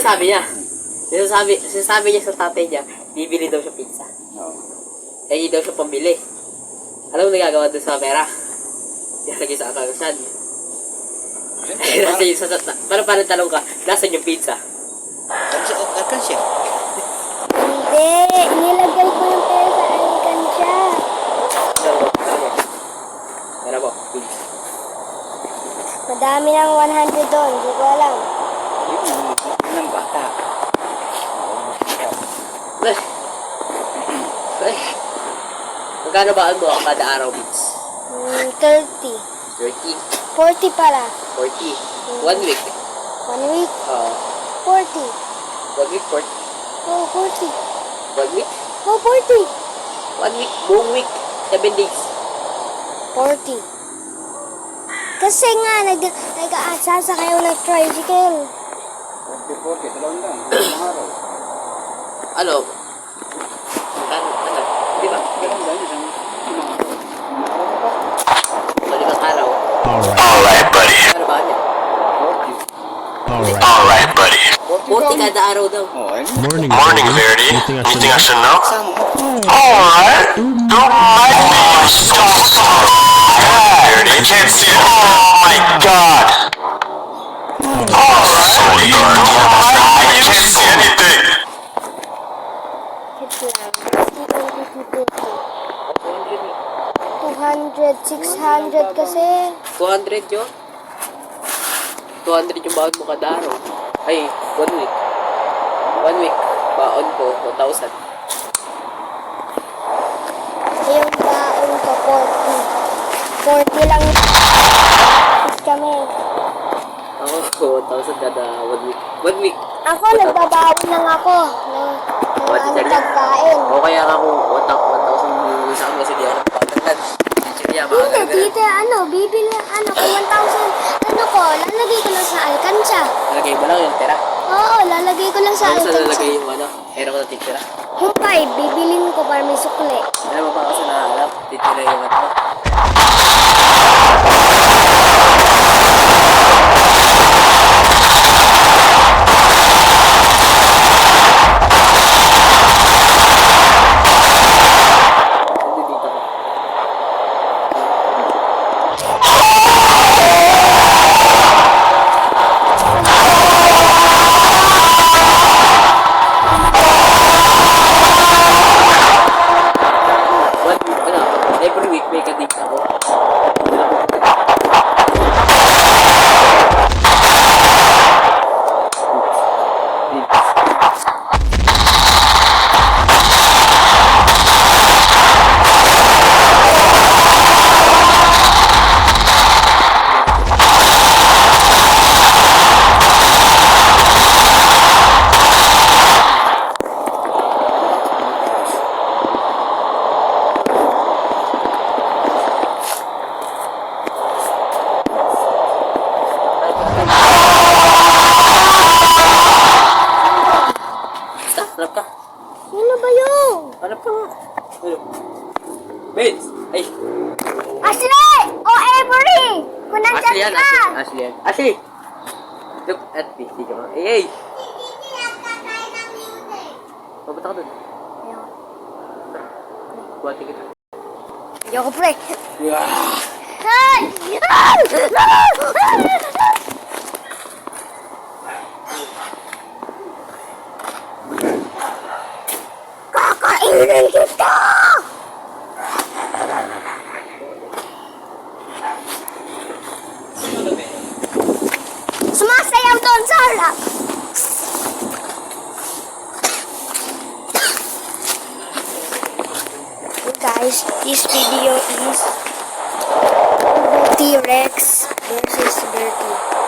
sinasabi niya. Sinasabi niya sa tatay niya, bibili daw siya pizza. Eh, hindi daw siya pambili. Alam mo nagagawa doon sa pera? Nilagay sa akalusan. Parang talong ka, nasan yung pizza? Alkansya. Hindi, nilagay ko yung pera sa alkansya. Pera mo, pizza. Madami ng 100 doon, hindi ko alam. Yun ang bata. Magkano ba mo kada araw, Vince? 30. 30? 40 pala. 40? 1 week? 1 week, Oo. 40. 1 week, 40? Oh, 40. 1 week? Oh, 40. 1 week, buong week, 7 days. 40. Kasi nga, nag-aasasa kayo ng tricycle. 40, dalawang lang. Dalawang araw. Ano? Di ba? Dalawang lang, isang araw. Malimang araw. Alright, buddy. Ano ba niya? 40. Alright, buddy. 40 kada araw daw. Oh, ayun. Morning, Verdi. Anything I should know? Kasama mo. Alright. Do my name so Verdi. I can't see it. Oh my god. Alright. I can't see anything. Hit lang. 200, 600 kasi. 200 yun? 200 yung baon mo kada araw. Ay, 1 week. 1 week, baon ko, 2,000. Yung baon ko, 40. 40 lang kami. Ako, 1,000 kada 1 week. 1 week. Ako, nagbabaon lang ako ng pagkain. O kaya ako, 1,000 yung sa akin kasi di ako napapagdagan. Hindi, dito, bibili, kung 1,000, lalagay ko lang sa alkansya. Lalagay mo lang yung tira. Oo, lalagay ko lang sa Ano sa lalagay alkansya. yung pera ko na titira. Yung 5, bibilin ko para may sukli. Alam mo ba kasi naalam, titira yung ano. Hindi dito ko. Every week may kadig ako. Harap ka. Sino ba yun? Harap ka nga. Vince! Ay! Ashley! O Avery! Kung Ashley nandyan yan, ka! Ashley yan. Ashley! Look at me. Sige mo. Hey! Papunta ka dun. Buhatin kita. Ayoko, pre. Yeah! Ay! Kakainin kita! Sumasayaw doon sa harap. Guys, this video is T-Rex versus Bertie.